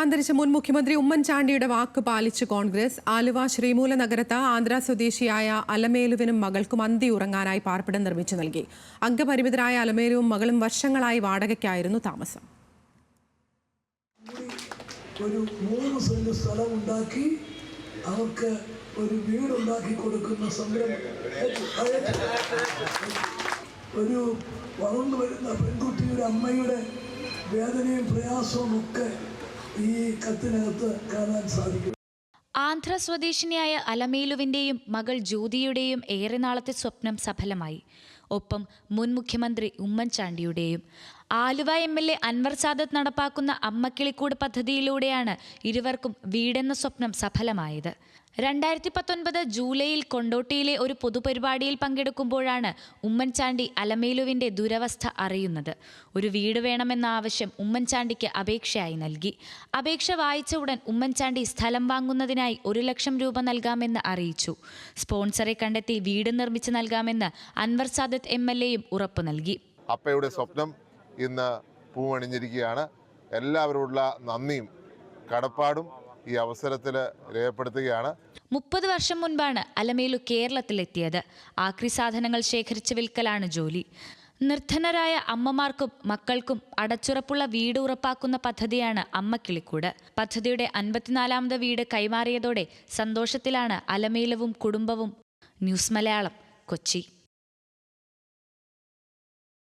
അന്തരിച്ച മുൻ മുഖ്യമന്ത്രി ഉമ്മൻചാണ്ടിയുടെ വാക്ക് പാലിച്ച് കോൺഗ്രസ്. ആലുവ ശ്രീമൂല നഗരത്ത് ആന്ധ്ര സ്വദേശിയായ അലമേലുവിനും മകൾക്കും അന്തി ഉറങ്ങാനായി പാർപ്പിടം നിർമ്മിച്ചു നൽകി. അംഗപരിമിതരായ അലമേലുവും മകളും വർഷങ്ങളായി വാടകയ്ക്കായിരുന്നു താമസം. ഒരു 3 സെന്റ് സ്ഥലം ഉണ്ടാക്കി അവർക്ക് ഒരു വീടുണ്ടാക്കി കൊടുക്കുന്ന സംരംഭം. ഒരു വളർന്നു വരുന്ന പെൺകുട്ടിയുടെ അമ്മയുടെ വേദനയും പ്രയാസവും ഒക്കെ ഈ കത്തിനകത്ത് കാണാൻ സാധിക്കും. ആന്ധ്ര സ്വദേശിനിയായ അലമേലുവിന്റെയും മകൾ ജ്യോതിയുടെയും ഏറെ നാളത്തെ സ്വപ്നം സഫലമായി. ഒപ്പം മുൻ മുഖ്യമന്ത്രി ഉമ്മൻചാണ്ടിയുടെയും. ആലുവ MLA അൻവർ സാദത്ത് നടപ്പാക്കുന്ന അമ്മക്കിളിക്കൂട് പദ്ധതിയിലൂടെയാണ് ഇരുവർക്കും വീടെന്ന സ്വപ്നം സഫലമായത്. 2019 ജൂലൈയിൽ കൊണ്ടോട്ടിയിലെ ഒരു പൊതുപരിപാടിയിൽ പങ്കെടുക്കുമ്പോഴാണ് ഉമ്മൻചാണ്ടി അലമേലുവിന്റെ ദുരവസ്ഥ അറിയുന്നത്. ഒരു വീട് വേണമെന്ന ആവശ്യം ഉമ്മൻചാണ്ടിക്ക് അപേക്ഷയായി നൽകി. അപേക്ഷ വായിച്ച ഉടൻ ഉമ്മൻചാണ്ടി സ്ഥലം വാങ്ങുന്നതിനായി 1 ലക്ഷം രൂപ നൽകാമെന്ന് അറിയിച്ചു. സ്പോൺസറെ കണ്ടെത്തി വീട് നിർമ്മിച്ച് നൽകാമെന്ന് അൻവർ സാദത്ത് MLAയും ഉറപ്പു നൽകി. അപ്പയുടെ സ്വപ്നം ഇന്ന് പൂവണിഞ്ഞിരിക്കുകയാണ്. എല്ലാവരോടുള്ള നന്ദിയും കടപ്പാടും ഈ അവസരത്തിൽ രേഖപ്പെടുത്തുകയാണ്. 30 വർഷം മുൻപാണ് അലമേലു കേരളത്തിലെത്തിയത്. ആക്രി സാധനങ്ങൾ ശേഖരിച്ച് വിൽക്കലാണ് ജോലി. നിർധനരായ അമ്മമാർക്കും മക്കൾക്കും അടച്ചുറപ്പുള്ള വീട് ഉറപ്പാക്കുന്ന പദ്ധതിയാണ് അമ്മക്കിളിക്കൂട്. പദ്ധതിയുടെ 54ാമത് വീട് കൈമാറിയതോടെ സന്തോഷത്തിലാണ് അലമേലുവും കുടുംബവും. ന്യൂസ് മലയാളം, കൊച്ചി.